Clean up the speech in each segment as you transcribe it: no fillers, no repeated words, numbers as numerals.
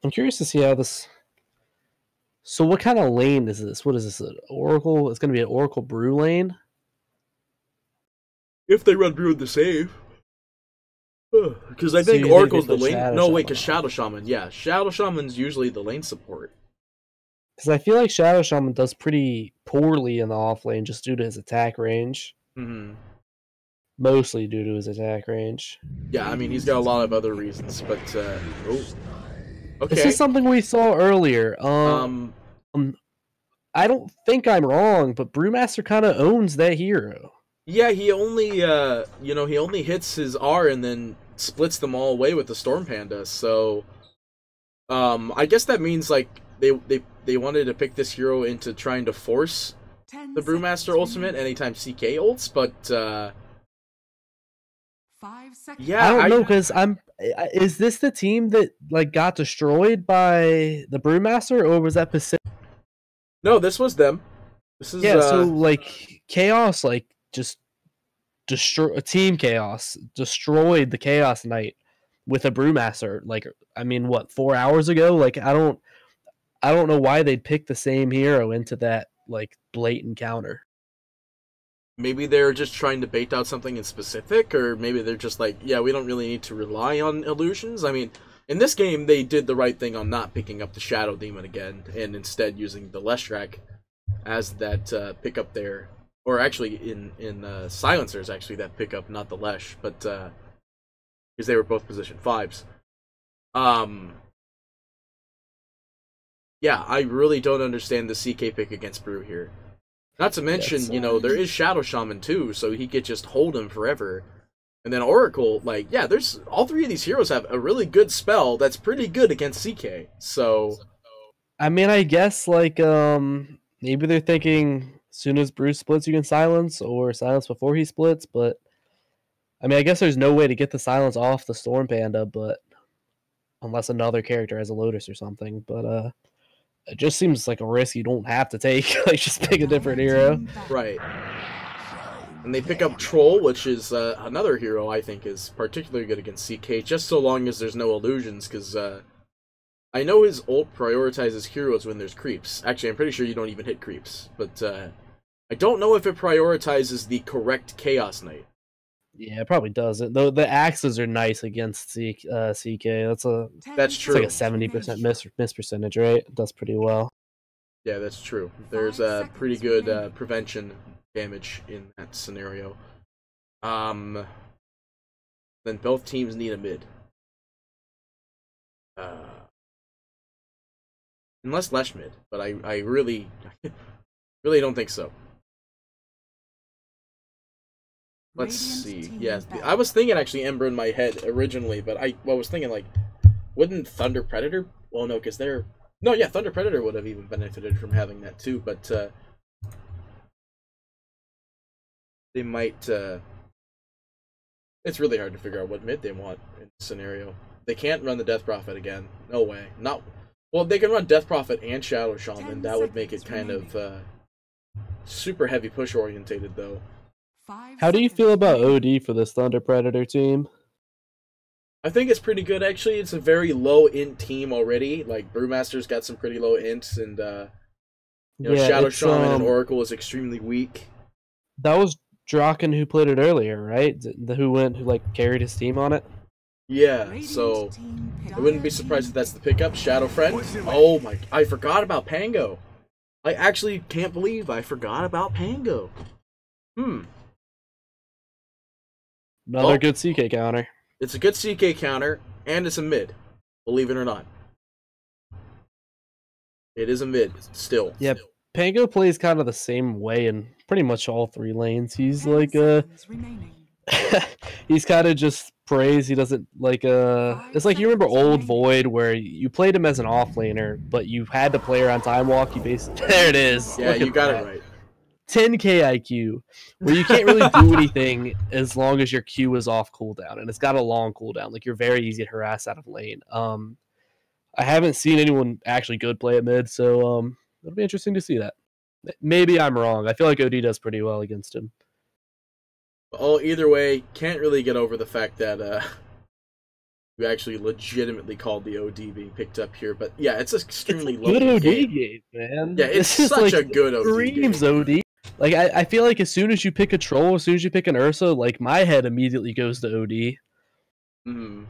I'm curious to see how this. So, what kind of lane is this? What is this? An Oracle? It's going to be an Oracle Brew lane. If they run Brew the save. Because I So think you think they Oracle's the put lane. Shadow No, wait, Shaman because on? Shadow Shaman. Yeah, Shadow Shaman's usually the lane support. Because I feel like Shadow Shaman does pretty poorly in the off lane just due to his attack range. Hmm. Mostly due to his attack range. Yeah, I mean, he's got a lot of other reasons, but, oh, This is okay. something we saw earlier. Um, I don't think I'm wrong, but Brewmaster kind of owns that hero. yeah, he only, he only hits his R and then splits them all away with the Storm Panda, so, I guess that means, like, they wanted to pick this hero into trying to force the Brewmaster ultimate anytime CK ults, but, 5 seconds. I yeah, don't know because I'm. Is this the team that like got destroyed by the Brewmaster, or was that Pacific? no, this was them. This is, Yeah, so like Chaos, like just destroy Team Chaos destroyed the Chaos Knight with a Brewmaster. Like, I mean, what 4 hours ago? Like, I don't know why they'd pick the same hero into that like blatant counter. maybe they're just trying to bait out something in specific, or maybe they're just like, yeah, we don't really need to rely on illusions. I mean, in this game, they did the right thing on not picking up the Shadow Demon again, and instead using the Leshrac as that pickup there. Or actually, in Silencers, actually, that pickup, not the Lesh, but because they were both position 5s. Um, yeah, I really don't understand the CK pick against Brew here. Not to mention, there is Shadow Shaman too, so he could just hold him forever. And then Oracle, like, yeah, there's all three of these heroes have a really good spell that's pretty good against CK. So, I mean, I guess like maybe they're thinking as soon as Bruce splits, you can silence, or silence before he splits. But I mean, I guess there's no way to get the silence off the Storm Panda, but unless another character has a Lotus or something. But it just seems like a risk you don't have to take. Like, just pick a different hero. right. And they pick up Troll, which is another hero I think is particularly good against CK, just so long as there's no illusions, because I know his ult prioritizes heroes when there's creeps. Actually, I'm pretty sure you don't even hit creeps, but I don't know if it prioritizes the correct Chaos Knight. Yeah, it probably doesn't. Though the axes are nice against CK. That's That's it's true. like a 70% miss percentage, right? It does pretty well. Yeah, that's true. There's a pretty good prevention damage in that scenario. Then both teams need a mid. Unless Lesh mid, but I really, really don't think so. Let's see. Yeah, I was thinking actually Ember in my head originally, but I was thinking like, wouldn't Thunder Predator? Well, no, because they're no, yeah, Thunder Predator would have even benefited from having that too, but they might. It's really hard to figure out what mid they want in this scenario. They can't run the Death Prophet again. No way. Not well. They can run Death Prophet and Shadow Shaman. That would make it kind of super heavy push orientated, though. How do you feel about OD for this Thunder Predator team? I think it's pretty good, actually. It's a very low int team already. Like, Brewmaster's got some pretty low ints, and, Shadow Shaman and Oracle is extremely weak. That was Draken who played it earlier, right? Who carried his team on it? Yeah, so I wouldn't be surprised if that's the pickup. Shadow Friend. Oh my, I forgot about Pango. I actually can't believe I forgot about Pango. Another good CK counter. It's a good CK counter, and it's a mid. Believe it or not. It is a mid, still. Yeah, Pango plays kind of the same way in pretty much all three lanes. He's like he's kind of just prays. He doesn't like it's like you remember old Void where you played him as an offlaner, but you had to play her on time walk. You basically there it is. Yeah, you got it right. 10k IQ, where you can't really do anything as long as your Q is off cooldown, and it's got a long cooldown. Like, you're very easy to harass out of lane. I haven't seen anyone actually good play at mid, so it'll be interesting to see that. Maybe I'm wrong. I feel like OD does pretty well against him. Well, either way, can't really get over the fact that who actually legitimately called the OD being picked up here. But yeah, it's an extremely It's a good low OD game. game, man. Yeah, it's This is such like a good OD screams game. OD. Like I feel like as soon as you pick a troll, as soon as you pick an Ursa, like my head immediately goes to OD. Mm.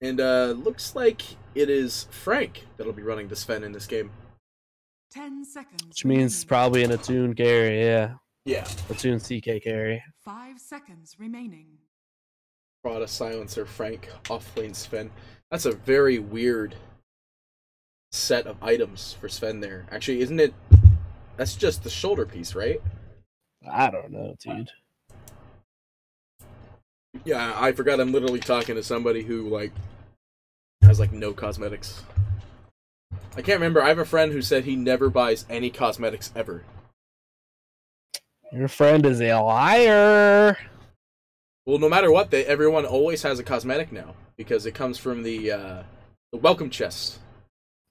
And looks like it is Frank that'll be running the Sven in this game. 10 seconds. Which means probably an Attune carry, yeah. Yeah. Attune CK carry. 5 seconds remaining. Prada Silencer Frank, offlane Sven. That's a very weird set of items for Sven there. Actually, isn't it? That's just the shoulder piece, right? I don't know, dude. Yeah, I forgot I'm literally talking to somebody who, like, has, like, no cosmetics. I can't remember. I have a friend who said he never buys any cosmetics ever. Your friend is a liar. Well, no matter what, everyone always has a cosmetic now because it comes from the welcome chest.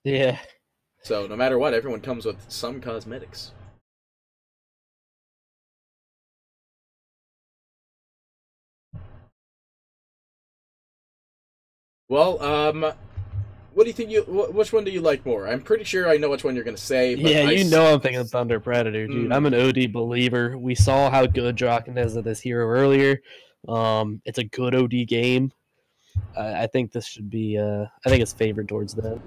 Yeah. So no matter what, everyone comes with some cosmetics. Well, what do you think which one do you like more? I'm pretty sure I know which one you're going to say. But Yeah, you know I'm thinking Thunder Predator, dude. I'm an OD believer. We saw how good Draken is at this hero earlier. It's a good OD game. I think this should be, I think it's favored towards them.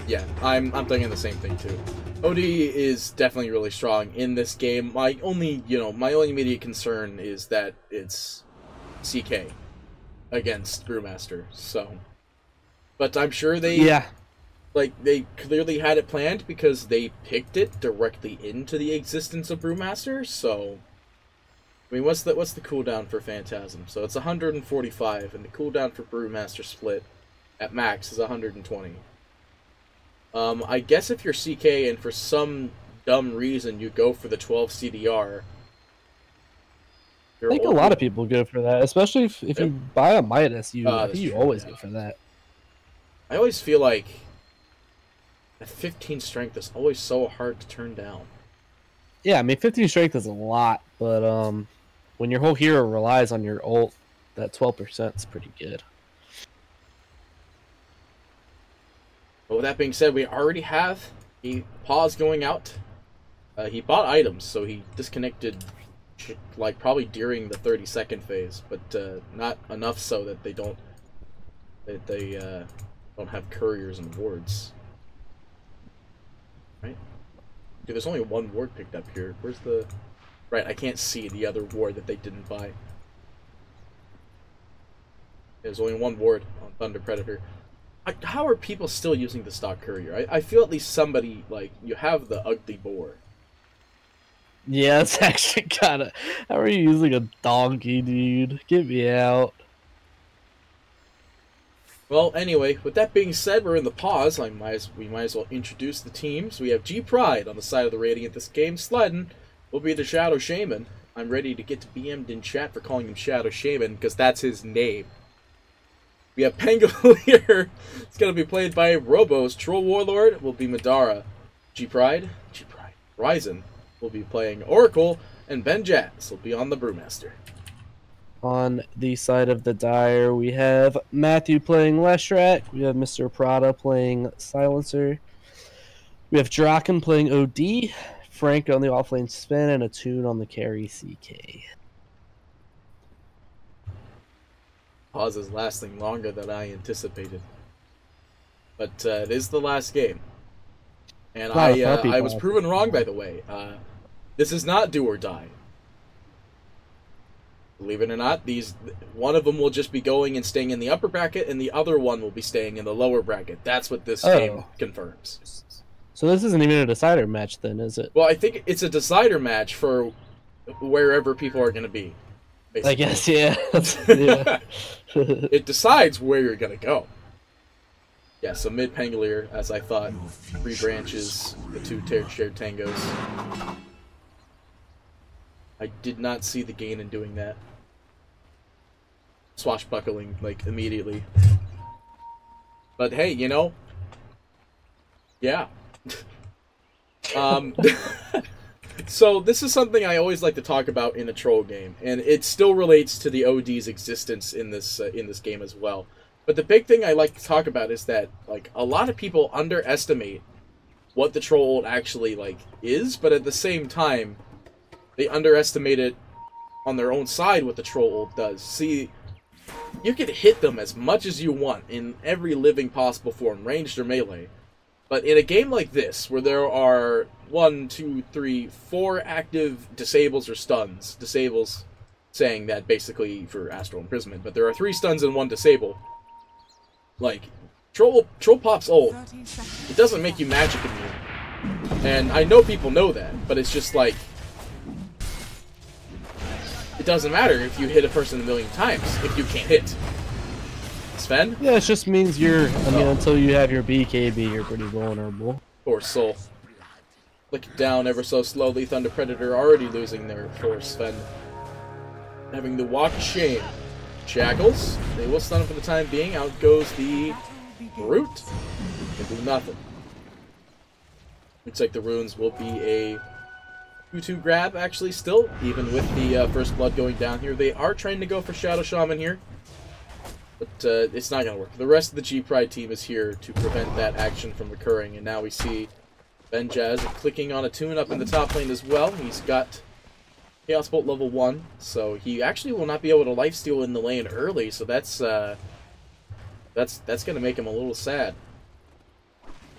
Yeah, I'm thinking the same thing too. OD is definitely really strong in this game. My only immediate concern is that it's CK against Brewmaster. So, but I'm sure they clearly had it planned because they picked it directly into the existence of Brewmaster. So, I mean, what's the cooldown for Phantasm? So it's 145, and the cooldown for Brewmaster Split at max is 120. I guess if you're CK and for some dumb reason you go for the 12 CDR, I think a lot of people go for that, especially if you buy a Midas. I think you always go for that. I always feel like that 15 strength is always so hard to turn down. Yeah, I mean 15 strength is a lot, but when your whole hero relies on your ult, that 12% is pretty good. But with that being said, we already have a pause going out. He bought items, so he disconnected like probably during the 30-second phase, but not enough so that they don't have couriers and wards. Right? Dude, there's only one ward picked up here. Where's the... Right, I can't see the other ward that they didn't buy. There's only one ward on Thunder Predator. How are people still using the stock courier? I feel at least somebody, like, you have the ugly boar. Yeah, it's actually kind of... How are you using a donkey, dude? Get me out. Well, anyway, with that being said, we're in the pause. We might as well introduce the teams. We have G-Pride on the side of the Radiant this game. Sledden will be the Shadow Shaman. I'm ready to get BM'd in chat for calling him Shadow Shaman, because that's his name. We have Pangolier. It's going to be played by Robos. Troll Warlord will be Madara. G-Pride. Ryzen will be playing Oracle. And Ben Jazz will be on the Brewmaster. On the side of the Dire, we have Matthew playing Leshrac. We have Mr. Prada playing Silencer. We have Draken playing OD. Frank on the offlane Sven. And Attune on the carry CK. Pause is lasting longer than I anticipated. But it is the last game. And I was proven wrong, by the way. This is not do or die. Believe it or not, one of them will just be going and staying in the upper bracket, and the other one will be staying in the lower bracket. That's what this game confirms. So this isn't even a decider match then, is it? Well, I think it's a decider match for wherever people are going to be. Basically. I guess, yeah. Yeah. It decides where you're going to go. Yeah, so mid Pangolier, as I thought. 3 branches, the 2 shared tangos. I did not see the gain in doing that. Swashbuckling, like, immediately. But hey, you know, yeah. So this is something I always like to talk about in a troll game, and it still relates to the OD's existence in this game as well. But the big thing I like to talk about is that like a lot of people underestimate what the troll ult actually like is, but at the same time, they underestimate it on their own side what the troll ult does. See, you can hit them as much as you want in every living possible form, ranged or melee. But in a game like this, where there are 1, 2, 3, 4 active disables or stuns, disables saying that basically for astral imprisonment, but there are 3 stuns and 1 disable. Like, troll pop's ult, it doesn't make you magic immune. And I know people know that, but it's just like, it doesn't matter if you hit a person a million times if you can't hit. Sven? Yeah, it just means you're, I mean, until you have your BKB, you're pretty vulnerable. Poor soul. Look down ever so slowly, Thunder Predator already losing their force, Sven. Having the walk of shame. Shackles, they will stun him for the time being. Out goes the Brute. Can do nothing. Looks like the runes will be a 2-2 grab, actually, still, even with the first blood going down here. They are trying to go for Shadow Shaman here. But it's not going to work. The rest of the G-Pride team is here to prevent that action from occurring. And now we see Benjaz clicking on a tune up in the top lane as well. He's got Chaos Bolt level 1. So he actually will not be able to lifesteal in the lane early. So that's going to make him a little sad.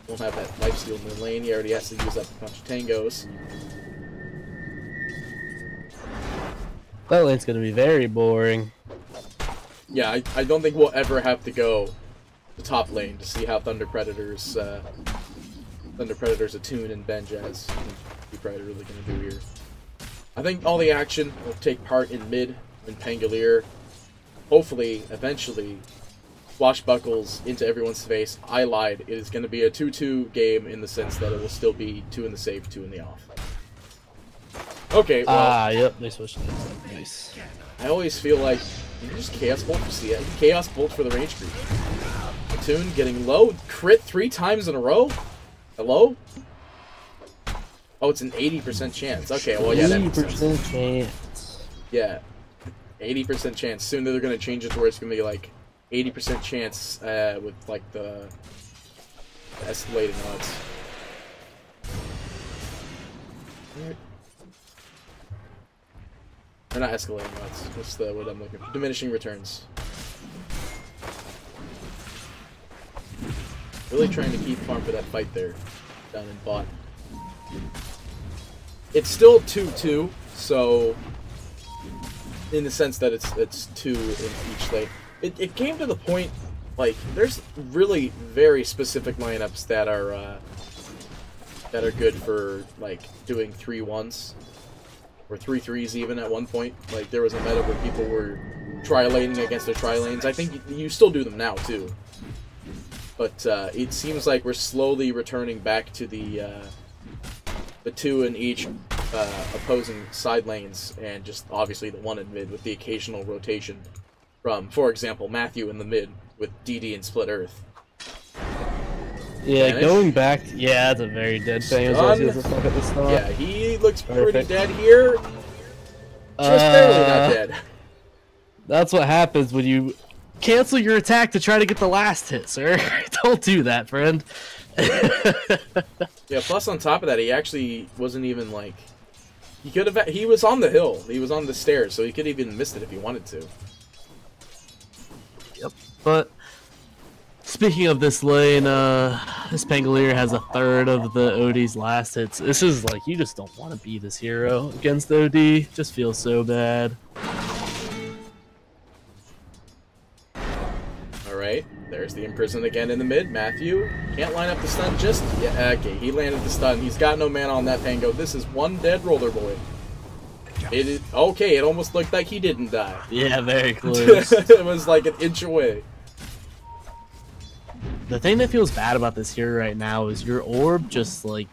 Won't have that lifesteal in the lane. He already has to use up a bunch of tangos. That lane's going to be very boring. Yeah, I don't think we'll ever have to go to top lane to see how Thunder Predators attune and Benjaz are probably really going to do here. I think all the action will take part in mid and Pangolier. Hopefully, eventually, swashbuckles into everyone's face. I lied. It is going to be a 2-2 game in the sense that it will still be 2 in the save, 2 in the off. Okay, well... yep, they switched it. Nice. I always feel like you just Chaos Bolt for CS, Chaos Bolt for the range creep. Platoon getting low, crit 3 times in a row? Hello? Oh, it's an 80% chance. Okay, well, yeah, that makes sense. 80% chance. Yeah, 80% chance. Soon they're going to change it to where it's going to be like 80% chance with like the escalating odds. They're not escalating odds. What's the word I'm looking for? Diminishing returns. Really trying to keep farm for that fight there. Down in bot. It's still 2-2, so in the sense that it's 2 in each lane. It came to the point, like, there's really very specific lineups that are good for like doing 3-1s. Or 3-3s even at one point. Like, there was a meta where people were tri-laning against their tri-lanes. I think you still do them now, too. But it seems like we're slowly returning back to the 2 in each opposing side lanes, and just obviously the 1 in mid with the occasional rotation from, for example, Matthew in the mid with DD and Split Earth. Yeah, Vanish. going back, yeah, that's a very dead thing. Yeah, he looks pretty dead here. Just barely not dead. That's what happens when you cancel your attack to try to get the last hit, sir. Don't do that, friend. Yeah, plus on top of that, he actually wasn't even like... He was on the hill. He was on the stairs, so he could have even missed it if he wanted to. Yep, but... Speaking of this lane, this Pangolier has a third of the OD's last hits. This is like, you just don't want to be this hero against OD. Just feels so bad. Alright, there's the Imprison again in the mid. Matthew can't line up the stun just... Yeah, okay, he landed the stun. He's got no mana on that Pango. This is one dead Roller Boy. Okay, it almost looked like he didn't die. Yeah, very close. It was like an inch away. The thing that feels bad about this hero right now is your orb just, like,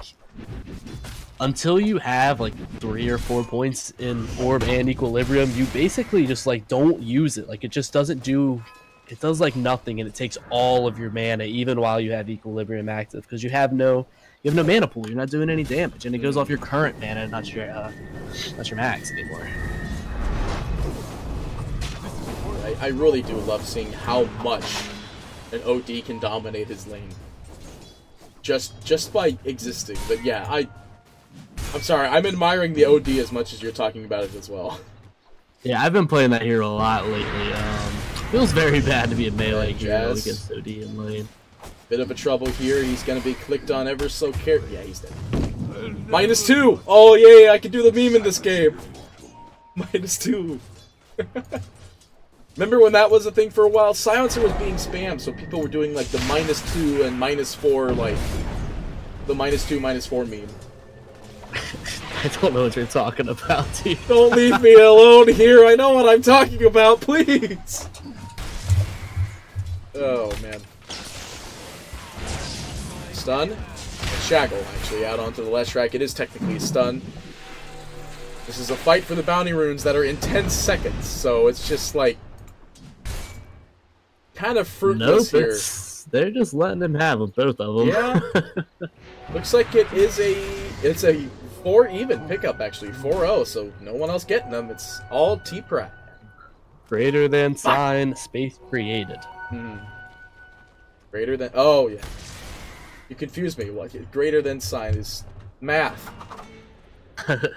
until you have, like, 3 or 4 points in orb and equilibrium, you basically just, like, don't use it. Like, it just doesn't do... It does, like, nothing, and it takes all of your mana, even while you have equilibrium active, because you have no You have no mana pool. You're not doing any damage, and it goes off your current mana, not your max anymore. I really do love seeing how much an OD can dominate his lane. Just by existing. But yeah, I'm sorry, I'm admiring the OD as much as you're talking about it as well. Yeah, I've been playing that hero a lot lately. Feels very bad to be a melee hero against OD in lane. Bit of a trouble here. He's gonna be clicked on ever so carefully. Yeah, he's dead. -2! Oh yay, I can do the meme in this game! -2. Remember when that was a thing for a while? Silencer was being spammed, so people were doing like the -2 and -4, like the -2, -4 meme. I don't know what you're talking about, dude. Don't leave me alone here. I know what I'm talking about, please. Oh man. Stun. Shackle, actually, out onto the left track. It is technically a stun. This is a fight for the bounty runes that are in 10 seconds, so it's just like kind of fruitless here. They're just letting him have them, both of them. Yeah. Looks like it's a 4 even pickup actually, 4-0. So no one else getting them. It's all T-Prat. Greater than sign, space created. Greater than, oh yeah. You confuse me. What greater than sign is math.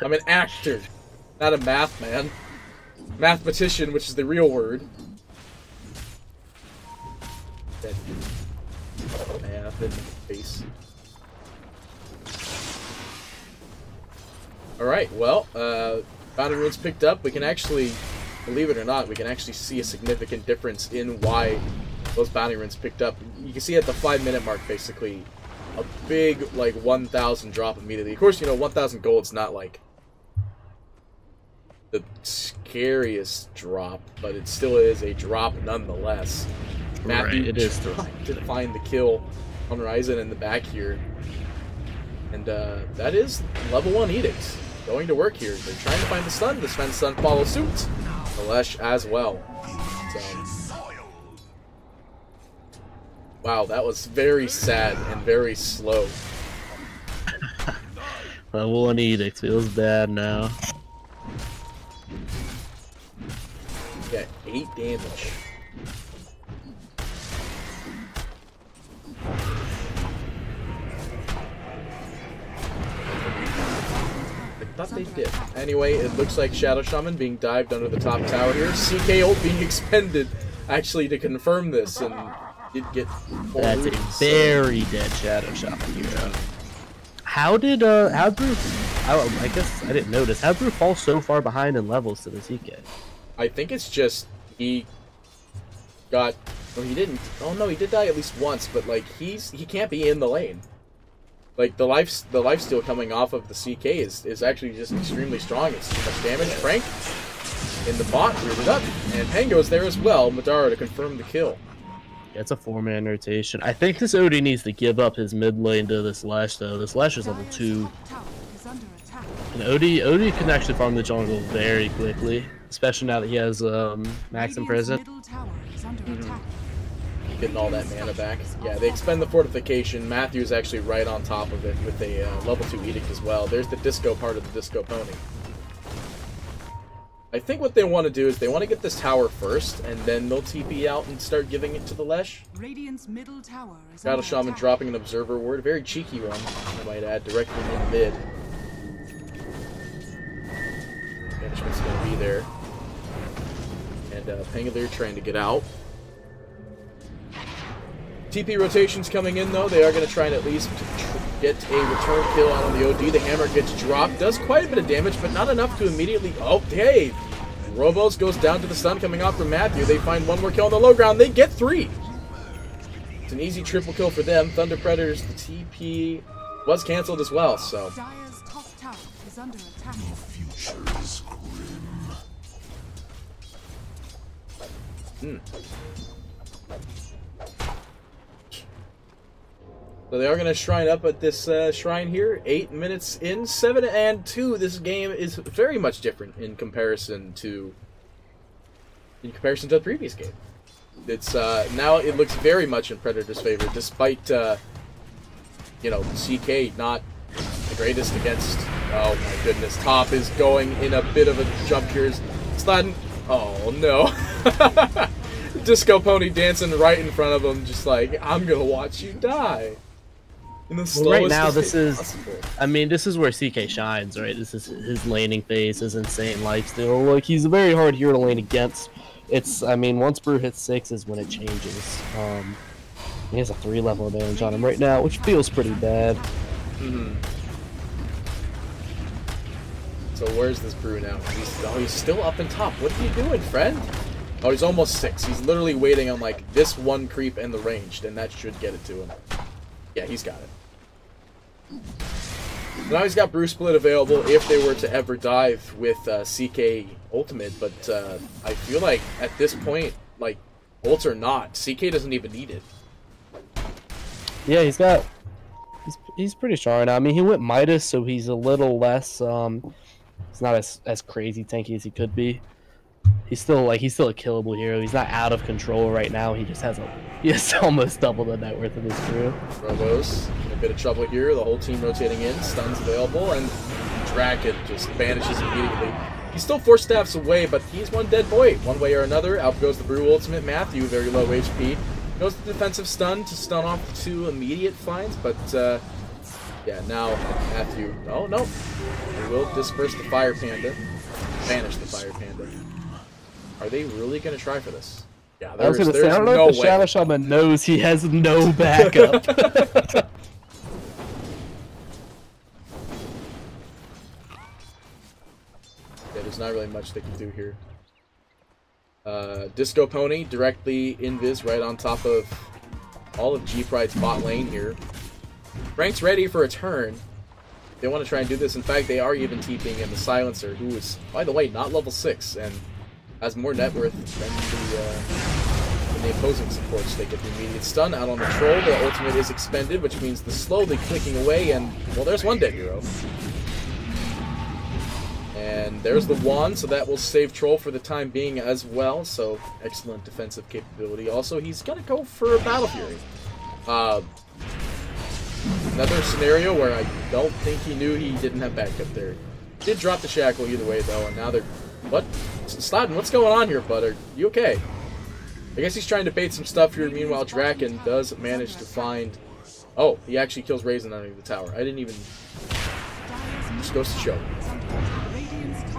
I'm an actor, not a math man. Mathematician, which is the real word. Math in the face. Alright, well, bounty runes picked up. We can actually, believe it or not, we can actually see a significant difference in why those bounty runes picked up. You can see at the 5-minute mark, basically, a big, like, 1,000 drop immediately. Of course, you know, 1,000 gold's not, like, the scariest drop, but it still is a drop nonetheless. Matthew right, it is trying to find the kill on Ryzen in the back here. And that is level 1 Edict. Going to work here. They're trying to find the stun. The stun follows suit. The Lesh as well. So, wow, that was very sad and very slow. Level 1 Edict feels bad now. Got 8 damage. I thought they did. Anyway, it looks like Shadow Shaman being dived under the top tower here. CK ult being expended, actually, to confirm this, and did get 4 That's roots, a very dead Shadow Shaman hero. How'd Brew, I guess I didn't notice, how'd Brew fall so far behind in levels to the CK? I think it's just, he got, well, he didn't, oh no, he did die at least once, but like, he can't be in the lane. Like, the lifesteal coming off of the CK is actually just extremely strong. It's too much damage. Frank in the bot rooted up, and Pango's there as well. Madara to confirm the kill. Yeah, it's a 4-man rotation. I think this OD needs to give up his mid lane to this Lash, though. This Lash is level 2. And OD can actually farm the jungle very quickly, especially now that he has Max in prison. Getting all that mana back. Yeah, they expend the fortification. Matthew's actually right on top of it with a level 2 Edict as well. There's the disco part of the disco pony. I think what they want to do is they want to get this tower first, and then they'll TP out and start giving it to the Lesh. Radiant's middle tower is Shadow under Shaman attack. dropping an observer ward. Very cheeky one, I might add, directly in mid. Management's going to be there. And Pangolier trying to get out. TP rotations coming in, though. They are going to try and at least get a return kill out on the OD. The hammer gets dropped. Does quite a bit of damage, but not enough to immediately... Oh, hey! Robos goes down to the stun coming off from Matthew. They find one more kill on the low ground. They get 3! It's an easy triple kill for them. Thunder Predators, the TP was cancelled as well, so... Dire's top tower is under attack. Future is grim. So they are going to shrine up at this shrine here. 8 minutes in, 7 and 2. This game is very much different in comparison to the previous game. It's now it looks very much in Predator's favor, despite you know, CK not the greatest against. Oh my goodness, top is going in a bit of a jump here. Sladden. Oh no. Disco Pony dancing right in front of him, just like, I'm gonna watch you die. In the slowest right now, way this is, possible. I mean, this is where CK shines, right? This is his laning phase, his insane lifesteal. Like, he's a very hard hero to lane against. It's, I mean, once Brew hits 6 is when it changes. He has a 3-level advantage on him right now, which feels pretty bad. Mm-hmm. So where's this Brew now? He's still up in top. What are you doing, friend? Oh, he's almost 6. He's literally waiting on, like, this one creep and the ranged, and that should get it to him. Yeah, he's got it. Now he's got Brew Split available if they were to ever dive with CK Ultimate, but I feel like at this point, like, ults or not, CK doesn't even need it. Yeah, he's pretty strong right now. I mean, he went Midas, so he's a little less, he's not as crazy tanky as he could be. He's still a killable hero. He's not out of control right now. He just has almost double the net worth of his crew. Robos in a bit of trouble here. The whole team rotating in. Stuns available, and Draken just vanishes immediately. He's still 4 staffs away, but he's one dead boy. One way or another, out goes the Brew Ultimate. Matthew, very low HP. Goes to defensive stun to stun off the 2 immediate finds, but yeah, now Matthew. Oh no, he will disperse the Fire Panda, vanish the Fire Panda. Are they really gonna try for this? Yeah, I was gonna say, I don't know if the Shadow Shaman knows he has no backup. Yeah, there's not really much they can do here. Disco Pony directly invis right on top of all of G-Pride's bot lane here. Frank's ready for a turn. They want to try and do this. In fact, they are even TPing in the Silencer, who is, by the way, not level 6 and has more net worth than the opposing supports. They get the immediate stun out on the Troll. The ultimate is expended, which means the slowly clicking away, and, well, there's one dead hero. And there's the wand, so that will save Troll for the time being as well, so excellent defensive capability. Also, he's gonna go for a Battle Fury. Another scenario where I don't think he knew he didn't have backup there. Did drop the Shackle either way, though, and now they're... What? Sladden, what's going on here, bud? Are you okay? I guess he's trying to bait some stuff here. Meanwhile, Draken does manage to find... Oh, he actually kills Raisin under the tower. I didn't even... Just goes to show.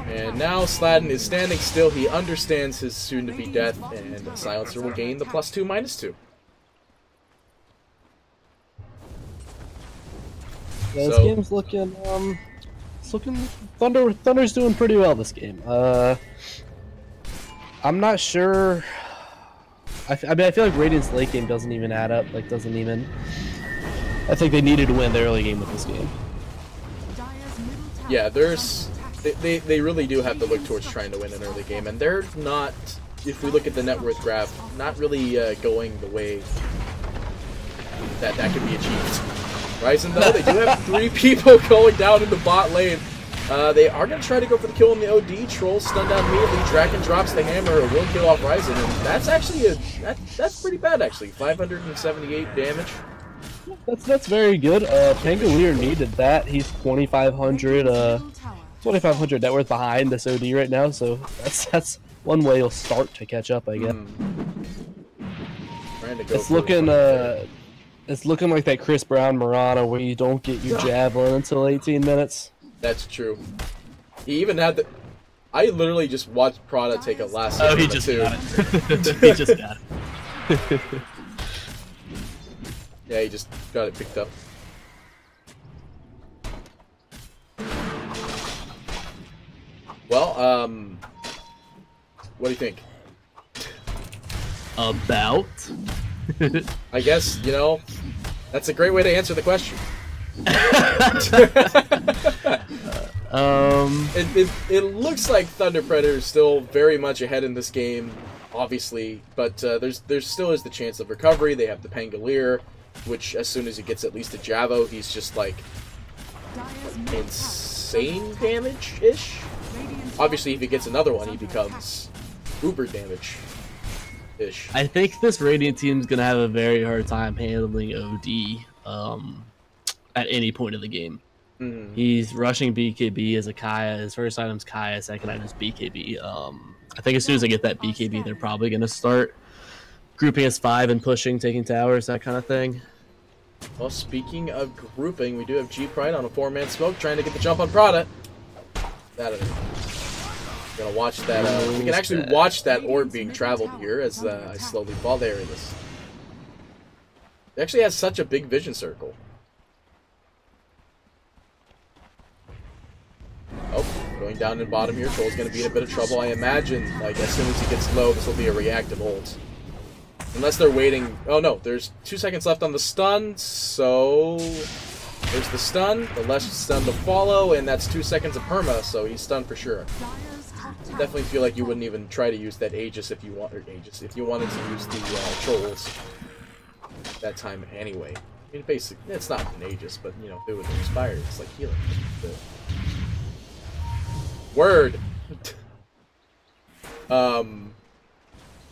And now Sladden is standing still. He understands his soon-to-be death, and Silencer will gain the +2, -2. Yeah, this game's looking, Thunder's doing pretty well this game. I'm not sure. I mean, I feel like Radiant's late game doesn't even add up. Like, doesn't even. I think they needed to win the early game with this game. Yeah, they really do have to look towards trying to win an early game, and they're not. If we look at the net worth graph, not really going the way that could be achieved. Ryzen, though, they do have 3 people going down in the bot lane. They are going to try to go for the kill on the OD. Troll stunned down immediately. Draken drops the hammer, will kill off Ryzen, and that's actually that's pretty bad, actually. 578 damage. That's very good. Pangolier needed that. He's 2,500 net worth behind this OD right now, so that's one way he'll start to catch up, I guess. It's looking like that Chris Brown Murata where you don't get your javelin until 18 minutes. That's true. He even had the... I literally just watched Prada take a last he just got it. He just got it. Yeah, he just got it picked up. Well, what do you think? About? I guess, you know, that's a great way to answer the question. It looks like Thunder Predator is still very much ahead in this game, obviously, but there still is the chance of recovery. They have the Pangolier, which as soon as he gets at least a Javo, he's just like insane damage-ish. Obviously, if he gets another one, he becomes uber damage-ish. I think this Radiant team is gonna have a very hard time handling OD. at any point of the game. Mm. He's rushing BKB as a Kaya. His first item's Kaya, second item's BKB. I think as soon as they get that BKB, they're probably going to start grouping as 5 and pushing, taking towers, that kind of thing. Well, speaking of grouping, we do have G-Pride on a 4-man smoke trying to get the jump on Prada. That is. We're going to watch that. We can actually watch that orb being traveled here as I slowly fall. There it is. It actually has such a big vision circle. Oh, going down in bottom here. Troll's going to be in a bit of trouble. I imagine, like, as soon as he gets low, this will be a reactive ult. Unless they're waiting. Oh, no. There's 2 seconds left on the stun, so there's the stun. The last stun to follow, and that's 2 seconds of perma, so he's stunned for sure. Definitely feel like you wouldn't even try to use that Aegis if you want, or Aegis, if you wanted to use the trolls that time anyway. I mean, basically, it's not an Aegis, but, you know, if it would have inspired, it's like healing. Word!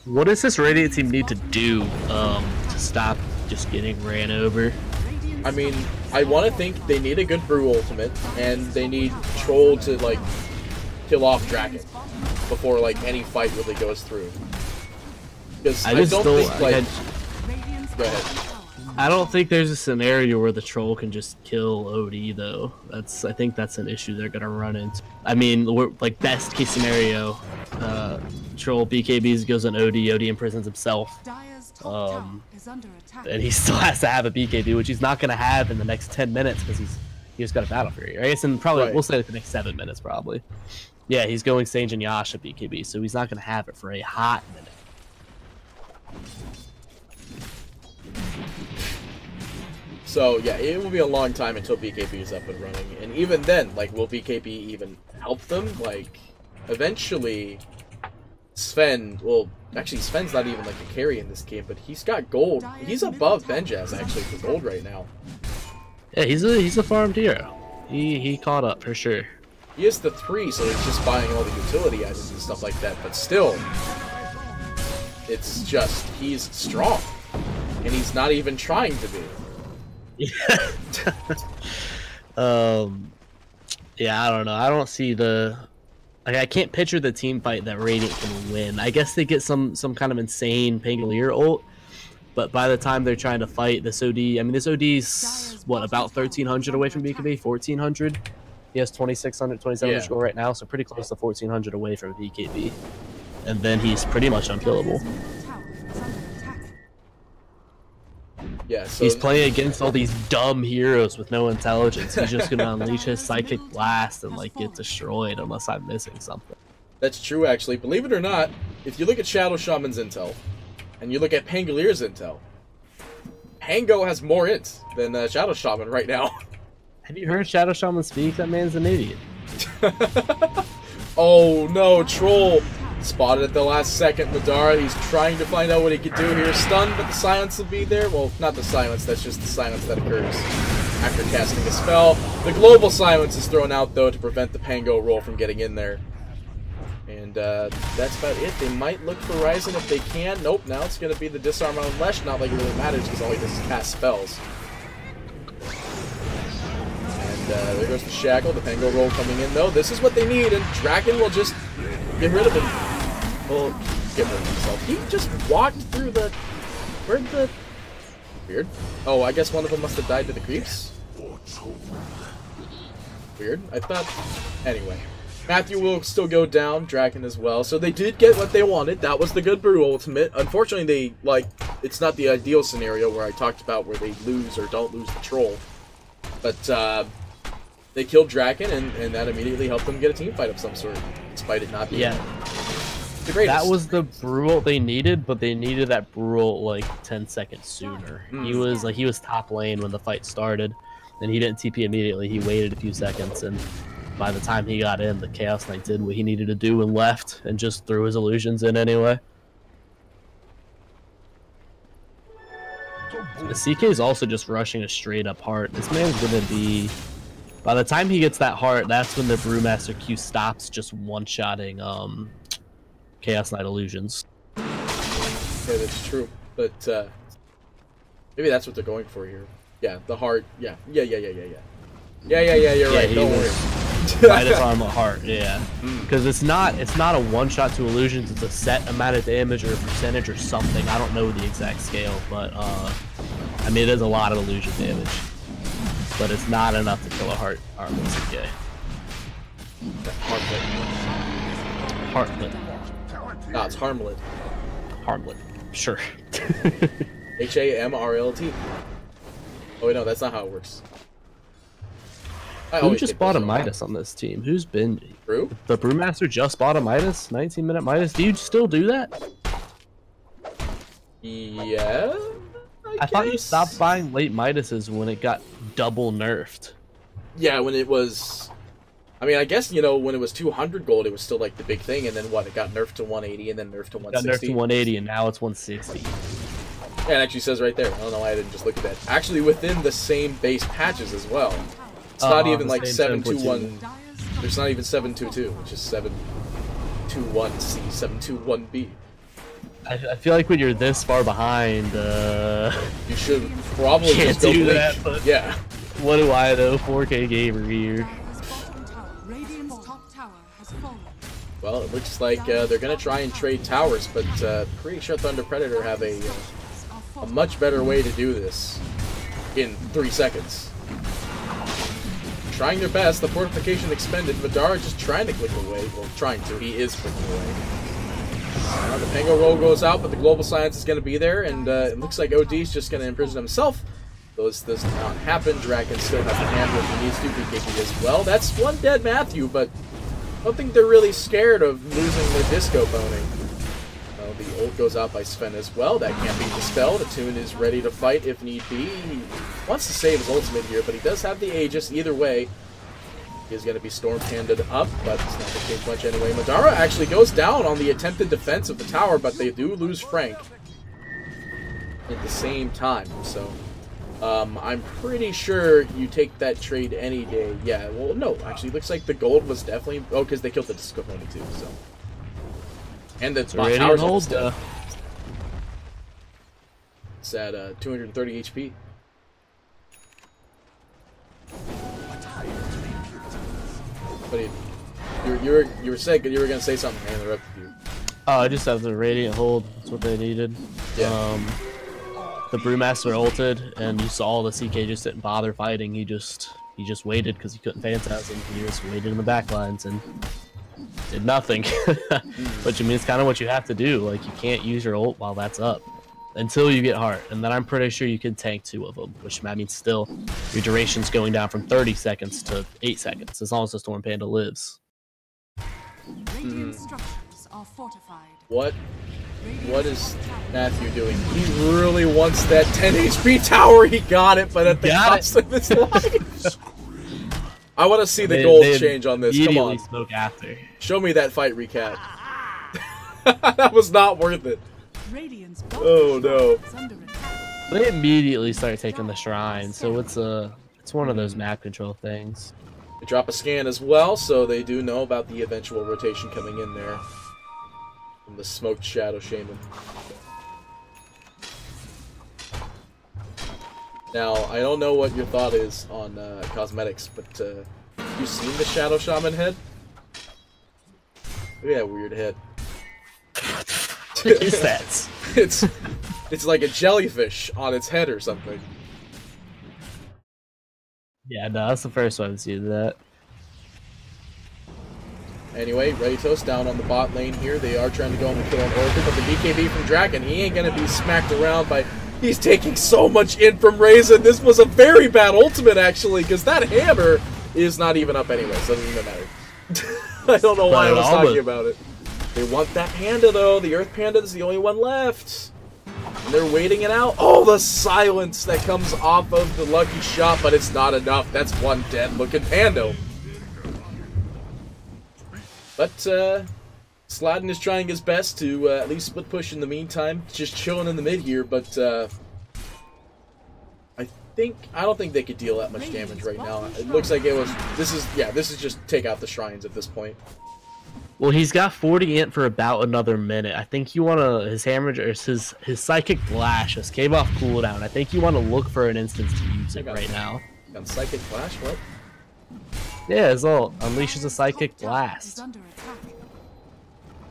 What does this Radiant team need to do to stop just getting ran over? I mean, I want to think they need a good Brew ultimate, and they need Troll to, like, kill off Draken before, like, any fight really goes through. Because I don't think, like... Go ahead. I don't think there's a scenario where the Troll can just kill OD, though. I think that's an issue they're gonna run into. I mean, like, best case scenario, Troll BKBs, goes on OD, OD imprisons himself, and he still has to have a BKB, which he's not gonna have in the next 10 minutes because he just got a Battle Fury. I guess in probably we'll say like the next 7 minutes probably. Yeah, he's going Sage and Yasha BKB, so he's not gonna have it for a hot minute. So, yeah, it will be a long time until BKB is up and running. And even then, like, will BKB even help them? Like, eventually, Sven, well, actually, Sven's not even, like, a carry in this game, but he's got gold. He's above Benjaz, actually, for gold right now. Yeah, he's a farmed hero. He caught up, for sure. He is the 3, so he's just buying all the utility items and stuff like that, but still, it's just, he's strong. And he's not even trying to be. Yeah. Yeah, I don't know. I don't see I can't picture the team fight that Radiant can win. I guess they get some kind of insane Pangolier ult, but by the time they're trying to fight this OD, I mean, this OD's what, about 1,300 away from BKB, 1,400. He has 2,600, 2,700 gold right now, so pretty close to 1,400 away from BKB, and then he's pretty much unkillable. Yeah, so he's playing against all these dumb heroes with no intelligence. He's just gonna unleash his Psychic Blast and like get destroyed unless I'm missing something. That's true, actually. Believe it or not, if you look at Shadow Shaman's intel, and you look at Pangolier's intel, Pango has more int than Shadow Shaman right now. Have you heard Shadow Shaman speak? That man's an idiot. Oh no, Troll! Spotted at the last second, Madara. He's trying to find out what he can do here. Stunned, but the silence will be there. Well, not the silence, that's just the silence that occurs after casting a spell. The global silence is thrown out, though, to prevent the Pango roll from getting in there. And that's about it. They might look for Ryzen if they can. Nope, now it's going to be the disarm on Lesh. Not like it really matters because all he does is cast spells. And there goes the Shackle. The Pango roll coming in, though. This is what they need, and Draken will just get rid of him. Well, get rid of himself. He just walked through the... Where'd the... Weird. Oh, I guess one of them must have died to the creeps? Weird. I thought... Anyway. Matthew will still go down, Draken as well. So they did get what they wanted. That was the good Brew ultimate. Unfortunately, they, like... It's not the ideal scenario where I talked about where they lose or don't lose the Troll. But, they killed Draken, and that immediately helped them get a team fight of some sort, despite it not being... Yeah. That was the Brew they needed, but they needed that Brew like 10 seconds sooner. He was top lane when the fight started, and he didn't TP immediately. He waited a few seconds, and by the time he got in, the Chaos Knight did what he needed to do and left, and just threw his illusions in anyway. The CK is also just rushing a straight up heart. This man's gonna be... By the time he gets that heart, that's when the Brewmaster Q stops just one-shotting Chaos Knight illusions. Yeah, that's true. But maybe that's what they're going for here. Yeah, the heart. Yeah. Yeah, you're right. Don't worry. Midas on the heart, yeah. Because it's not a one-shot to illusions, it's a set amount of damage or a percentage or something. I don't know the exact scale, but I mean it is a lot of illusion damage. But it's not enough to kill a Heartlet CK. Heartlet. No, it's Harmlet. Harmlet. Sure. Hamrlt. Oh wait, no, that's not how it works. Who just bought a Midas on this team? Who's been? Brew? The Brewmaster just bought a Midas? 19-minute Midas? Do you still do that? Yeah. I thought you stopped buying late Midases when it got double nerfed. Yeah, when it was... I mean, I guess, you know, when it was 200 gold, it was still, like, the big thing, and then, what, it got nerfed to 180, and then nerfed to 160? Got nerfed to 180, and now it's 160. Yeah, it actually says right there. I don't know why I didn't just look at that. Actually, within the same base patches as well. It's not even, like, 721... There's not even 722, which is 721C, 721B. I feel like when you're this far behind, you should probably just go do blink. that, but yeah. What do I know? 4K gamer here. Well, it looks like they're gonna try and trade towers, but pretty sure Thunder Predator have a much better way to do this in 3 seconds. Trying their best, the fortification expended. Vidara just trying to click away. Well, trying to. He is clicking away. The Pango roll goes out, but the global science is going to be there, and it looks like OD's just going to imprison himself. Does this not happen? Dragon still has the handle if he needs to. BKB as well. That's one dead Matthew, but I don't think they're really scared of losing their disco boning. The ult goes out by Sven as well. That can't be dispelled. Attune is ready to fight if need be. He wants to save his ultimate here, but he does have the Aegis. Either way, he is going to be storm-handed up, but it's not going to change much anyway. Madara actually goes down on the attempted defense of the tower, but they do lose Frank at the same time. So I'm pretty sure you take that trade any day. Yeah, well, no, actually, looks like the gold was definitely... Oh, because they killed the Disco Pony too, so... And the tower's almost dead. It's at 230 HP. But you were saying you were gonna say something. I interrupted you. Oh, I just have the Radiant hold. That's what they needed. Yeah. The Brewmaster ulted, and you saw the CK just didn't bother fighting. He just waited because he couldn't Phantasm. He just waited in the backlines and did nothing. Which I mean, it's kind of what you have to do. Like, you can't use your ult while that's up until you get heart, and then I'm pretty sure you can tank 2 of them, which means still your duration's going down from 30 seconds to 8 seconds as long as the Storm Panda lives. Radiant structures are fortified. What is Matthew doing? He really wants that 10 HP tower. He got it, but at the cost of his life. I want to see the gold change on this. Come on. Smoke after. Show me that fight recap. That was not worth it. Oh no. They immediately start taking the shrine, so it's one of those map control things. They drop a scan as well, so they do know about the eventual rotation coming in there from the smoked Shadow Shaman. Now, I don't know what your thought is on cosmetics, but have you seen the Shadow Shaman head? Look at that weird head. What is that? It's like a jellyfish on its head or something. Yeah, no, that's the first one I've seen that. Anyway, Raytos down on the bot lane here. They are trying to go on the kill on Oracle, but the BKB from Dragon, he ain't gonna be smacked around by... He's taking so much in from Raisin. This was a very bad ultimate, actually, because that hammer is not even up anyway, so it doesn't even matter. I don't know why I was talking about it. They want that panda, though. The Earth Panda is the only one left. And they're waiting it out. Oh, the silence that comes off of the lucky shot, but it's not enough. That's one dead-looking panda. But, Sladden is trying his best to at least split push in the meantime. Just chilling in the mid here, but I don't think they could deal that much damage right now. It looks like it was... This is just take out the shrines at this point. Well, he's got 40 int for about another minute. I think you want to his hammer or his psychic flash just came off cooldown. I think you want to look for an instance to use it right now. On psychic flash, what? Yeah, his ult unleashes a psychic blast.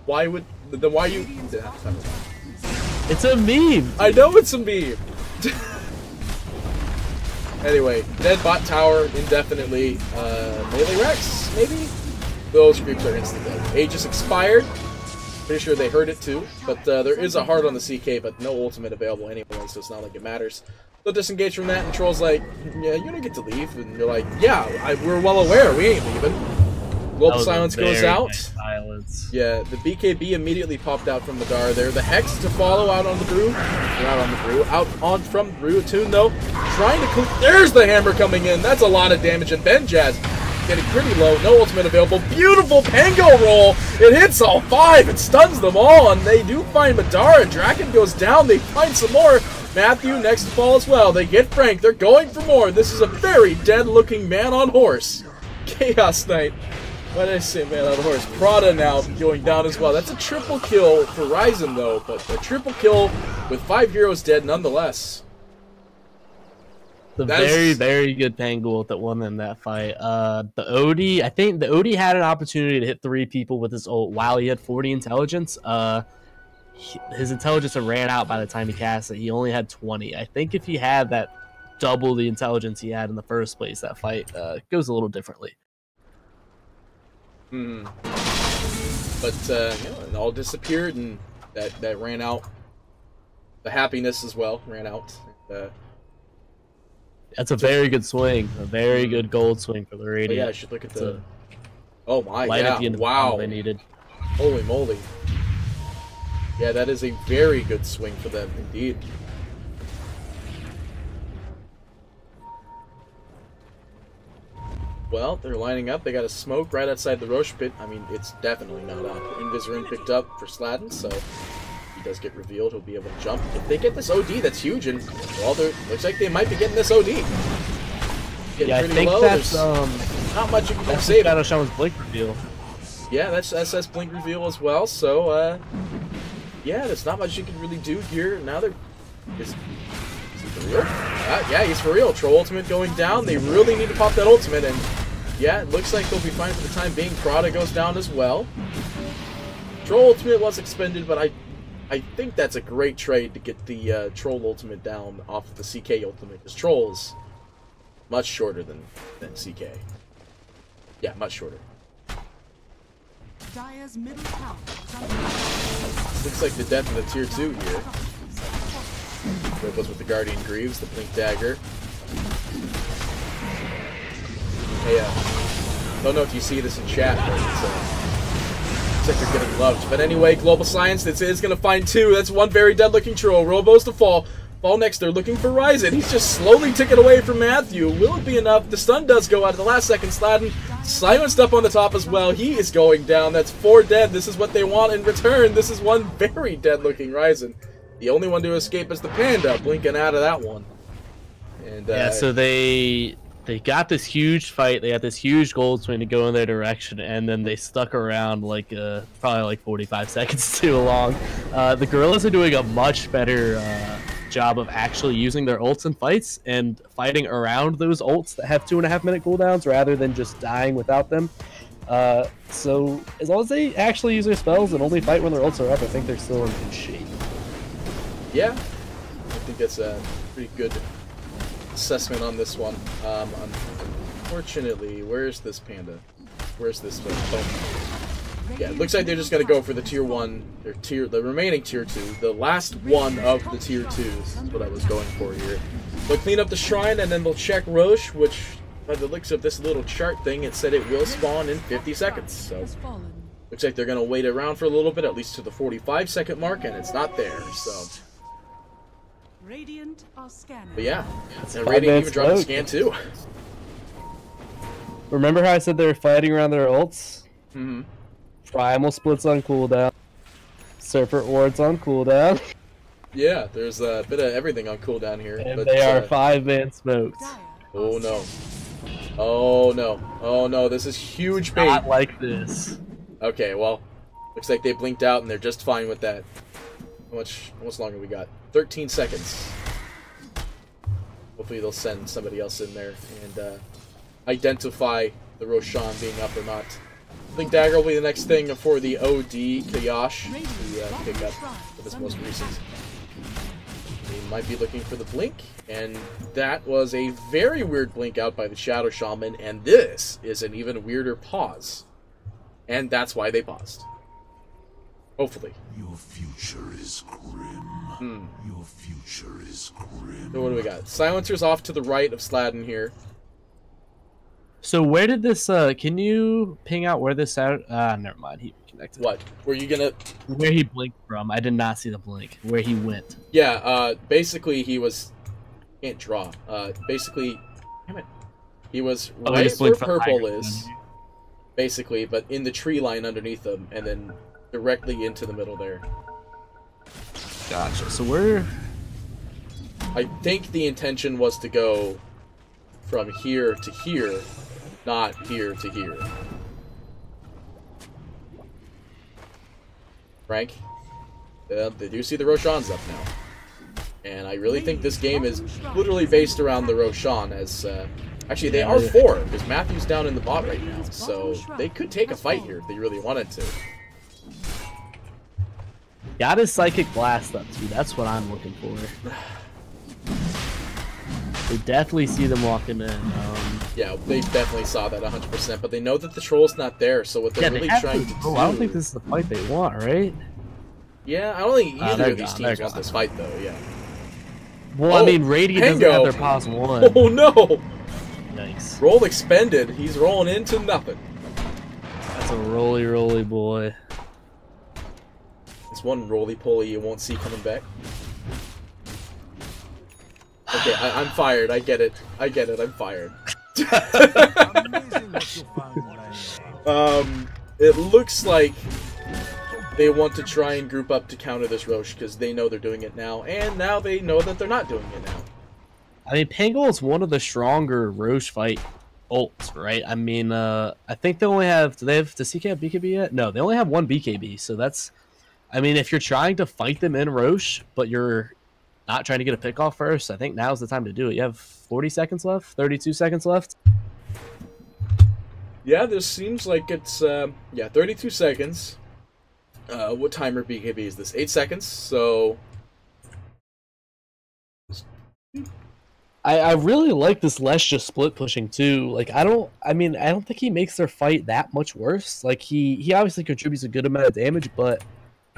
Why would why you? It's a meme. I know it's a meme. Anyway, dead bot tower indefinitely. Melee Rex, maybe? Those creeps are instant dead. Aegis expired. Pretty sure they heard it too. But there is a heart on the CK, but no ultimate available anyway, so it's not like it matters. They'll disengage from that, and Troll's like, yeah, you don't get to leave. And you're like, yeah, we're well aware, we ain't leaving. Global silence goes out. Nice silence. Yeah, the BKB immediately popped out from the Dar there. The Hex to follow out on the Brew. Not on the Brew. Out on from Brew. Tune though. Trying to click. There's the hammer coming in. That's a lot of damage. And Benjaz getting pretty low. No ultimate available. Beautiful Pango roll. It hits all 5. It stuns them all. And they do find Madara. Draken goes down. They find some more. Matthew next to fall as well. They get Frank. They're going for more. This is a very dead looking man on horse. Chaos Knight. Why did I say man on horse? Prada now going down as well. That's a triple kill for Ryzen though, but a triple kill with 5 heroes dead nonetheless. The very good Pango that won in that fight. The OD, I think the OD had an opportunity to hit 3 people with his ult while he had 40 intelligence. His intelligence ran out by the time he cast it. He only had 20. I think if he had that double the intelligence he had in the first place, that fight goes a little differently. But you know, it all disappeared, and that ran out. The happiness as well ran out. That's a very good swing, a very good gold swing for the Radiant. Yeah, I should look at the. Oh my! Light Yeah, at the end wow! of the they needed. Holy moly! Yeah, that is a very good swing for them indeed. Well, they're lining up. They got a smoke right outside the Roche pit. I mean, it's definitely not up. Invis picked up for Sladden, so he does get revealed. He'll be able to jump. If they get this OD, that's huge. And well, looks like they might be getting this OD. Getting yeah, I think low. that's not much you can that's save. Shadow Shaman's blink reveal. Yeah, that's blink reveal as well. So yeah, there's not much you can really do here. Now they're is he for real? Yeah, he's for real. Troll ultimate going down. They really need to pop that ultimate, and yeah, it looks like they'll be fine for the time being. Prada goes down as well. Troll ultimate was expended, but I think that's a great trade to get the Troll ultimate down off of the CK ultimate, because Troll is much shorter than CK. Yeah, much shorter. Dire's middle tower is under Looks like the death of the tier 2 here. There it was with the Guardian Greaves, the Blink Dagger. Hey, don't know if you see this in chat, but it's like they're getting loved. But anyway, Global Science, this is going to find 2. That's one very dead-looking Troll. Robos to fall. Fall next, they're looking for Ryzen. He's just slowly ticking away from Matthew. Will it be enough? The stun does go out at the last second. Sladden silenced up on the top as well. He is going down. That's 4 dead. This is what they want in return. This is one very dead-looking Ryzen. The only one to escape is the Panda, blinking out of that one. And yeah, so they got this huge fight. They got this huge gold swing to go in their direction, and then they stuck around like probably like 45 seconds too long. The Gorillaz are doing a much better job of actually using their ults in fights and fighting around those ults that have 2.5 minute cooldowns rather than just dying without them. So as long as they actually use their spells and only fight when their ults are up, I think they're still in good shape. Yeah, I think that's a pretty good assessment on this one. Unfortunately, where's this Panda? Where's this one? Yeah, it looks like they're just gonna go for the tier 1, the remaining tier 2, the last one of the tier 2s is what I was going for here. They'll clean up the shrine and then they'll check Roche, which by the looks of this little chart thing, it said it will spawn in 50 seconds. So looks like they're gonna wait around for a little bit, at least to the 45-second mark, and it's not there. So. Radiant are scanning. But yeah, and Radiant even dropped the scan too. Remember how I said they were fighting around their ults? Mm-hmm. Primal splits on cooldown. Serpent wards on cooldown. Yeah, there's a bit of everything on cooldown here. And but, they are 5-man smoked. Oh no. Oh no. Oh no, this is huge bait. Not like this. Okay, well, looks like they blinked out and they're just fine with that. How much longer we got? 13 seconds. Hopefully they'll send somebody else in there and identify the Roshan being up or not. I think Dagger will be the next thing for the OD Kayash to pick up for this most recent. He might be looking for the blink, and that was a very weird blink out by the Shadow Shaman, and this is an even weirder pause. And that's why they paused. Hopefully. Your future is grim. Your future is grim. So what do we got? Silencer's off to the right of Sladden here. So where did this, can you ping out where this out? Never mind, he connected. What? Were you gonna... Where he blinked from, I did not see the blink. Where he went. Yeah, basically he was... Can't draw. Basically... Damn it. He was right where purple is. Basically, but in the tree line underneath him, and then directly into the middle there. Gotcha. So we're... I think the intention was to go from here to here, not here to here. Frank? They do see the Roshan's up now. And I really think this game is literally based around the Roshan as... actually, they are 4, because Matthew's down in the bot right now, so they could take a fight here if they really wanted to. Got his Psychic Blast up, too. That's what I'm looking for. We definitely see them walking in. Yeah, they definitely saw that 100%, but they know that the troll's not there, so what they're really trying to do... I don't think this is the fight they want, right? Yeah, I don't think either of these teams want this fight, though, yeah. Well, I mean, Radiant doesn't have their pause 1. Oh, no! Nice. Roll expended. He's rolling into nothing. That's a roly boy. It's one roly-poly you won't see coming back. Okay, I'm fired. I get it. I'm fired. It looks like they want to try and group up to counter this Roche because they know they're doing it now, and now they know that they're not doing it now. I mean, Pangle is one of the stronger Roche fight ults, right? I mean, I think they only have... Does CK have BKB yet? No, they only have 1 BKB, so that's... I mean, if you're trying to fight them in Roche, but you're not trying to get a pick off first, I think now's the time to do it. You have 40 seconds left? 32 seconds left? Yeah, this seems like it's... yeah, 32 seconds. What timer BKB is this? 8 seconds, so... I really like this Lesha split pushing too. Like I don't think he makes their fight that much worse. Like he obviously contributes a good amount of damage, but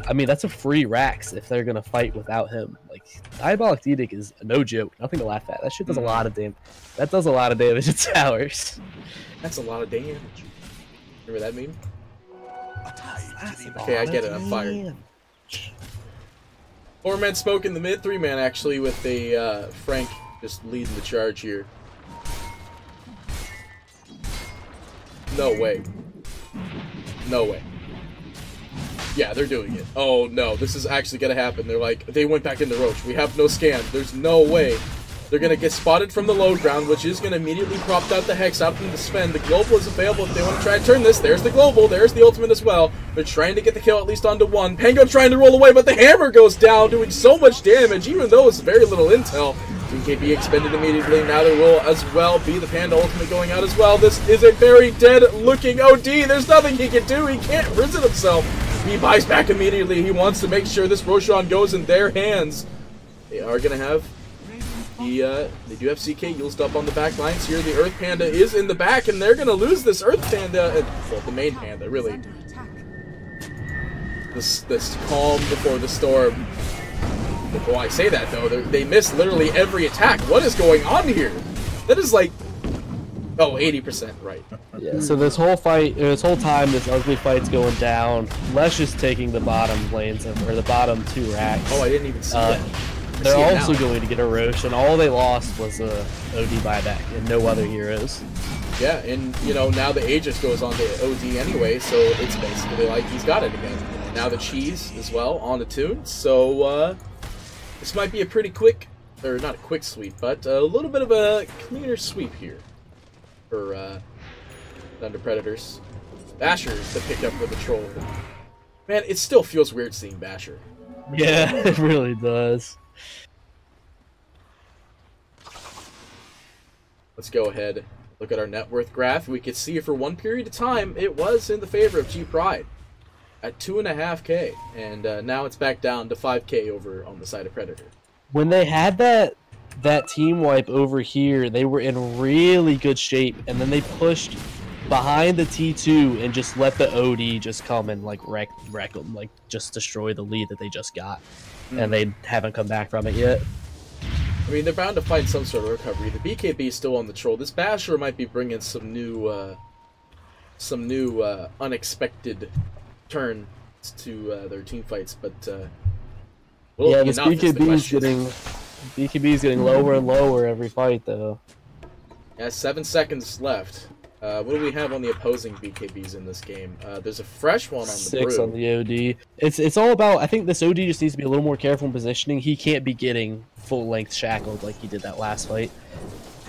I mean that's a free Rax if they're gonna fight without him. Like Diabolic Edict is no joke, nothing to laugh at. That shit does a lot of damage. That does a lot of damage in towers. That's a lot of damage. Remember that meme? Okay, I get it. I'm fired. 4-man smoke in the mid, 3-man actually with a Frank just leading the charge here. No way. No way. Yeah, they're doing it. Oh no, this is actually gonna happen. They're like, they went back in the Roach. We have no scan. There's no way. They're gonna get spotted from the low ground, which is gonna immediately prop out the Hex out from the Sven. The global is available if they want to try to turn this. There's the global. There's the ultimate as well. They're trying to get the kill at least onto 1. Pango trying to roll away, but the hammer goes down, doing so much damage, even though it's very little intel. BKB expended immediately. Now there will as well be the Panda ultimate going out as well. This is a very dead-looking OD. There's nothing he can do. He can't prison himself. He buys back immediately. He wants to make sure this Roshan goes in their hands. They are going to have they do have CK used up on the back lines here. The Earth Panda is in the back, and they're going to lose this Earth Panda. Well, the main Panda, really. This calm before the storm. Before I say that, though, they miss literally every attack. What is going on here? That is like... Oh, 80% right. Yeah, so this whole fight, this whole time, this ugly fight's going down. Lesh is taking the bottom lanes, or the bottom 2 racks. Oh, I didn't even see that. They're also going to get a Roche, and all they lost was a OD buyback and no other heroes. Yeah, and, you know, now the Aegis goes on to OD anyway, so it's basically like he's got it again. Now the Cheese as well on the tune, so, this might be a pretty quick, or not a quick sweep, but a little bit of a cleaner sweep here for Thunder Predators. Basher to pick up with the troll. Man, it still feels weird seeing Basher. Yeah, it really does. Let's go ahead, look at our net worth graph. We could see for one period of time, it was in the favor of G-Pride at 2.5K, and now it's back down to 5K over on the side of Predator. When they had that team wipe over here, they were in really good shape, and then they pushed behind the T2 and just let the OD just come and like wreck them, like just destroy the lead that they just got, and they haven't come back from it yet. I mean, they're bound to find some sort of recovery. The BKB is still on the troll. This Basher might be bringing some new unexpected turn to their team fights, but yeah, this BKB is getting lower and lower every fight, though. Yeah, 7 seconds left. What do we have on the opposing BKBs in this game? There's a fresh one on the 6 Brew. on the OD. It's all about, I think this OD just needs to be a little more careful in positioning. He can't be getting full-length shackled like he did that last fight.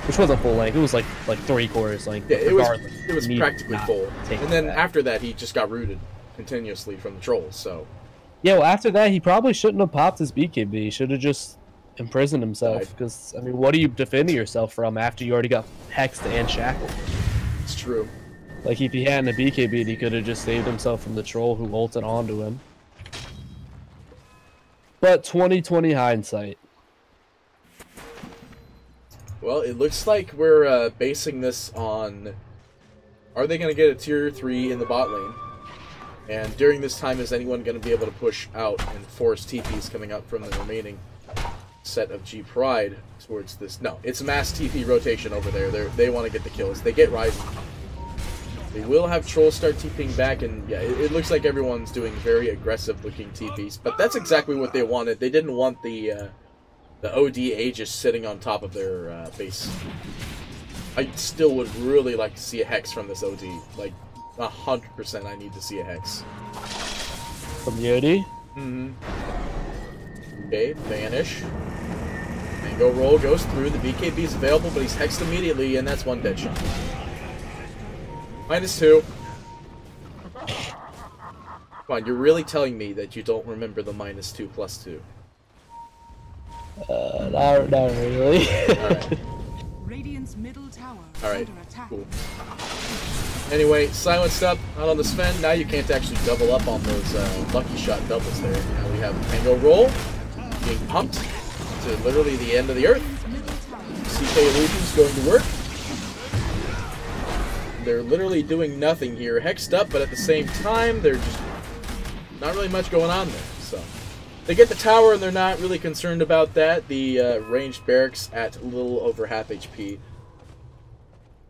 Which wasn't full length, it was like 3/4 length. Yeah, it was practically full. And then after that, he just got rooted continuously from the trolls, so... Yeah, well, after that, he probably shouldn't have popped his BKB. He should have just imprisoned himself. Because, I mean, what are you defending yourself from after you already got hexed and shackled? It's true. Like, if he hadn't a BKB, he could have just saved himself from the troll who ulted onto him. But 20/20 hindsight. Well, it looks like we're basing this on... Are they going to get a tier 3 in the bot lane? And during this time, is anyone going to be able to push out and force TPs coming up from the remaining set of G-Pride towards this? No, it's mass TP rotation over there. They want to get the kills. They get Ryzen. They will have trolls start TPing back, and yeah, it looks like everyone's doing very aggressive-looking TPs. But that's exactly what they wanted. They didn't want the OD Aegis sitting on top of their base. I still would really like to see a Hex from this OD. Like, 100% I need to see a Hex. From the OD? Mm-hmm. Okay, Vanish. Mango Roll goes through. The BKB is available, but he's hexed immediately, and that's one dead shot. -2. Come on, you're really telling me that you don't remember the -2/+2? Not really. Alright. Radiant's middle tower is Alright, under attack. cool. Anyway, silenced up, out on the Sven. Now you can't actually double up on those lucky shot doubles there. Now we have Mango Roll being pumped to literally the end of the earth. CK Illusion's going to work. They're literally doing nothing here. Hexed up, but at the same time, they're just not really much going on there. So they get the tower, and they're not really concerned about that. The ranged barracks at a little over half HP.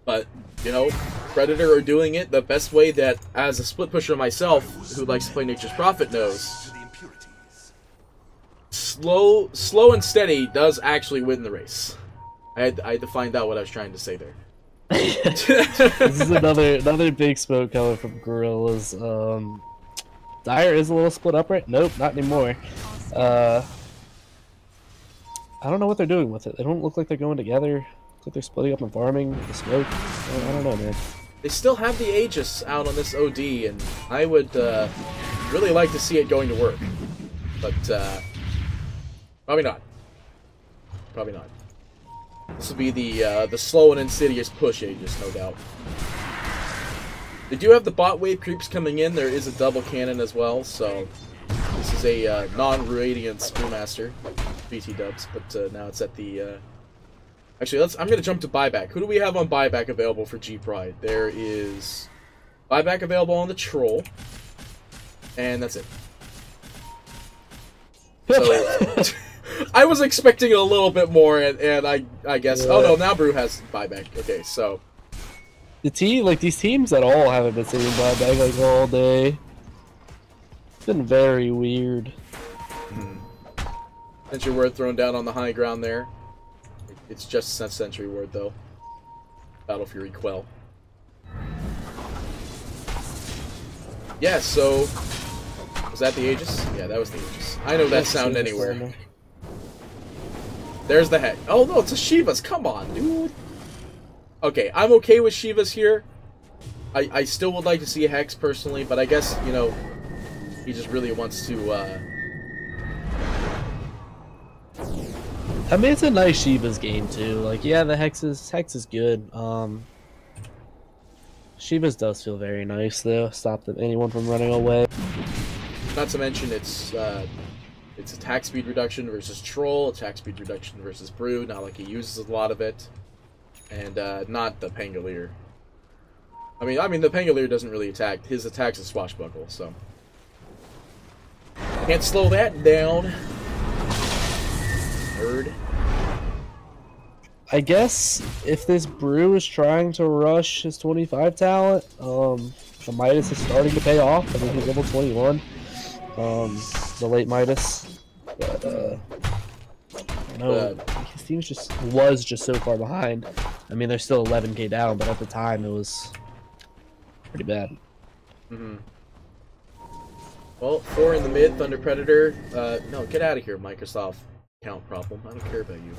But, you know, Predator are doing it the best way that, as a split pusher myself, who likes to play Nature's Prophet, knows. Slow and steady does actually win the race. I had to find out what I was trying to say there. This is another big smoke coming from Gorrilaz. Dire is a little split up, right? Nope, not anymore. I don't know what they're doing with it. They don't look like they're going together. Looks like they're splitting up and farming the smoke. I don't know, man. They still have the Aegis out on this OD, and I would really like to see it going to work. But probably not. Probably not. This will be the slow and insidious push Aegis, no doubt. They do have the bot wave creeps coming in. There is a double cannon as well, so this is a non-radiant Brewmaster, BT dubs, but now it's at the... Actually, I'm going to jump to buyback. Who do we have on buyback available for G-Pride? There is buyback available on the Troll, and that's it. So... I was expecting a little bit more, and I guess... Yeah. Oh no, now Brew has buyback. Okay, so... These teams at all haven't been seeing buyback like all day. It's been very weird. Sentry Ward thrown down on the high ground there. It's just Sentry Ward though. Battle Fury Quell. Yeah, so... Was that the Aegis? Yeah, that was the Aegis. I know that sound anywhere. There's the head. Oh no, it's a Shiva's. Come on, dude. Okay, I'm okay with Shiva's here. I still would like to see a Hex personally, but I guess, you know, he just really wants to, I mean, it's a nice Shiva's game too. Like, yeah, the Hex is good. Shiva's does feel very nice though. Stop anyone from running away. Not to mention it's attack speed reduction versus Troll, attack speed reduction versus Brew. Not like he uses a lot of it, and not the Pangolier. I mean the Pangolier doesn't really attack. His attack's a swashbuckle, so can't slow that down. Nerd. I guess if this Brew is trying to rush his 25 talent, the Midas is starting to pay off. I mean, he's level 21. The late Midas, but I know his team was just so far behind. I mean, they're still 11k down, but at the time it was pretty bad. Well, 4 in the mid, Thunder Predator. No, get out of here, Microsoft account problem. I don't care about you.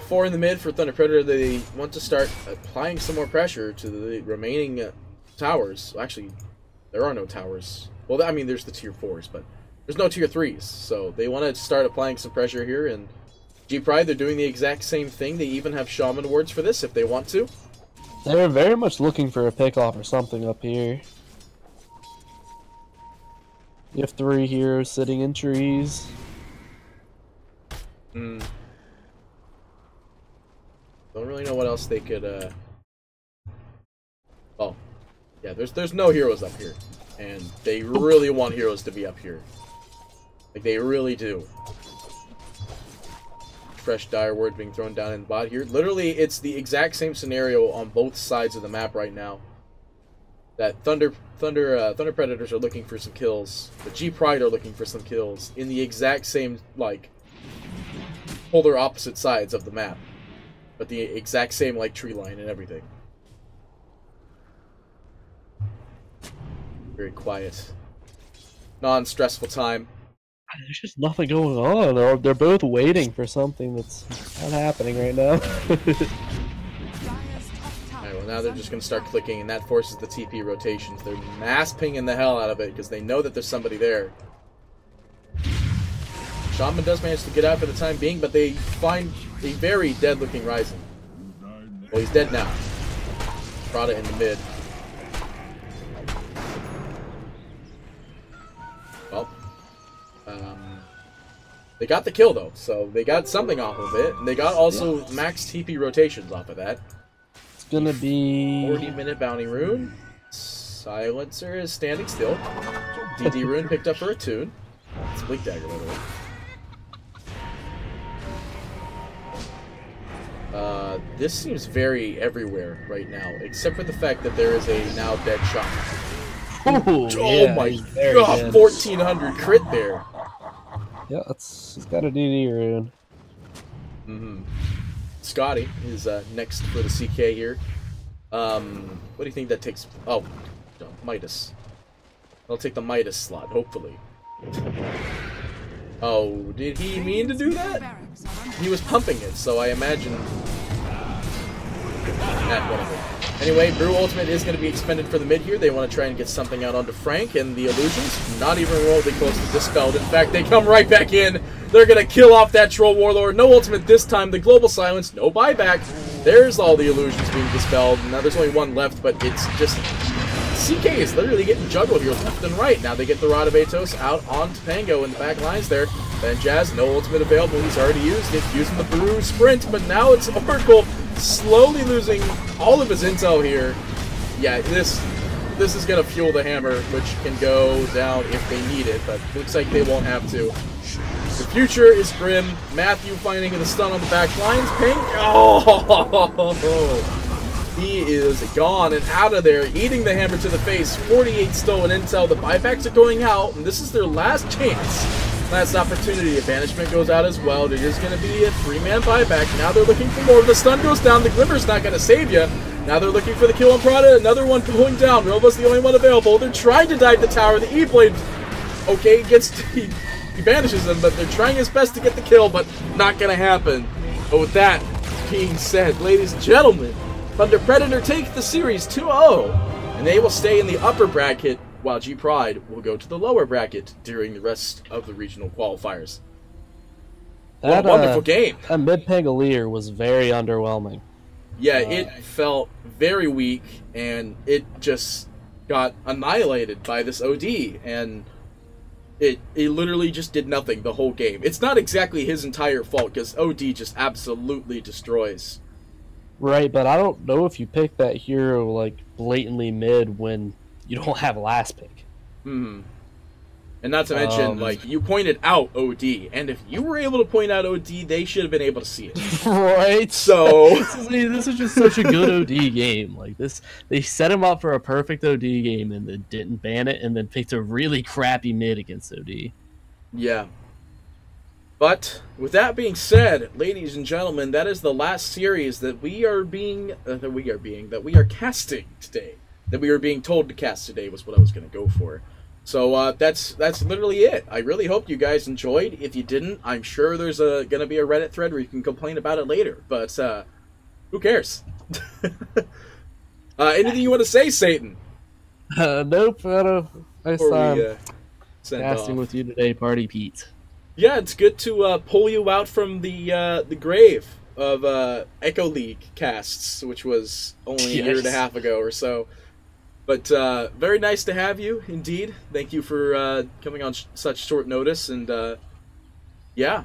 4 in the mid for Thunder Predator. They want to start applying some more pressure to the remaining towers. Actually, there are no towers. Well, I mean, there's the tier 4s, but there's no tier 3s. So they want to start applying some pressure here. And G-Pride, they're doing the exact same thing. They even have Shaman Awards for this if they want to. They're very much looking for a pickoff or something up here. You have 3 heroes sitting in trees. Don't really know what else they could, Oh. Yeah, there's no heroes up here. And they really want heroes to be up here. Like, they really do. Fresh Dire Word being thrown down in bot here. Literally, it's the exact same scenario on both sides of the map right now. That Thunder Predators are looking for some kills. The G-Pride are looking for some kills. In the exact same, like, polar opposite sides of the map. But the exact same, like, tree line and everything. Very quiet. Non-stressful time. There's just nothing going on. They're both waiting for something that's not happening right now. Alright, well now they're just going to start clicking, and that forces the TP rotations. They're mass pinging the hell out of it, because they know that there's somebody there. Shaman does manage to get out for the time being, but they find a very dead-looking Ryzen. Well, he's dead now. Prada in the mid. Well, they got the kill though, so they got something off of it, and they got also max TP rotations off of that. It's gonna be 40-minute bounty rune. Silencer is standing still. DD rune picked up for a tune. It's Bleak Dagger, by the way. This seems very everywhere right now, except for the fact that there is a now dead shot. oh Oh my god, 1400 crit there. Yeah, he's got a DD rune. Scotty is next for the CK here. What do you think that takes? Oh, no, Midas. I'll take the Midas slot, hopefully. Oh, did he mean to do that? He was pumping it, so I imagine... whatever. Anyway, Brew Ultimate is going to be expended for the mid here. They want to try and get something out onto Frank, and the illusions not even remotely close to dispelled. In fact, they come right back in. They're going to kill off that Troll Warlord. No ultimate this time. The Global Silence, no buyback. There's all the illusions being dispelled. Now there's only one left, but it's just... CK is literally getting juggled here left and right. Now they get the Rod of Atos out onto Pango in the back lines there. Then Jazz, no ultimate available. He's already used it, using the Brew Sprint, but now it's Oracle slowly losing all of his intel here. Yeah, this is going to fuel the hammer, which can go down if they need it, but looks like they won't have to. The future is grim. Matthew finding the stun on the back lines. Pink. Oh! He is gone and out of there, eating the hammer to the face. 48 stolen intel. The buybacks are going out, and this is their last chance. Last opportunity. A banishment goes out as well. There is going to be a 3-man buyback. Now they're looking for more. The stun goes down. The Glimmer's not going to save you. Now they're looking for the kill on Prada. Another one going down. Robo's the only one available. They're trying to dive the tower. The E-Blade, okay, he banishes him, but they're trying his best to get the kill, but not going to happen. But with that being said, ladies and gentlemen, Thunder Predator take the series 2-0, and they will stay in the upper bracket, while G-Pride will go to the lower bracket during the rest of the regional qualifiers. What a wonderful game. That mid-Pangolier was very underwhelming. Yeah, it felt very weak, and it just got annihilated by this OD, and it literally just did nothing the whole game. It's not exactly his entire fault, because OD just absolutely destroys. Right, but I don't know if you pick that hero, like, blatantly mid when you don't have a last pick. Hmm. And not to mention, like, you pointed out OD, and if you were able to point out OD, they should have been able to see it. Right? So... this is just such a good OD game. Like, this, they set him up for a perfect OD game, and then didn't ban it, and then picked a really crappy mid against OD. Yeah. But, with that being said, ladies and gentlemen, that is the last series that we are casting today. That we are being told to cast today was what I was going to go for. So that's literally it. I really hope you guys enjoyed. If you didn't, I'm sure there's going to be a Reddit thread where you can complain about it later. But who cares? Anything you want to say, Satan? Nope. Nice time casting off with you today, Party Pete. Yeah, it's good to pull you out from the grave of Echo League casts, which was only a year and a half ago or so. But very nice to have you, indeed. Thank you for coming on such short notice, and yeah.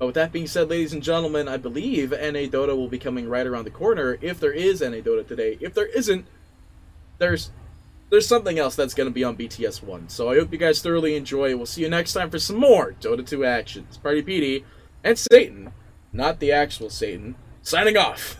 But with that being said, ladies and gentlemen, I believe NA Dota will be coming right around the corner, if there is NA Dota today. If there isn't, there's something else that's going to be on BTS 1. So I hope you guys thoroughly enjoy. We'll see you next time for some more Dota 2 actions. PartyPetee and Satan, not the actual Satan, signing off.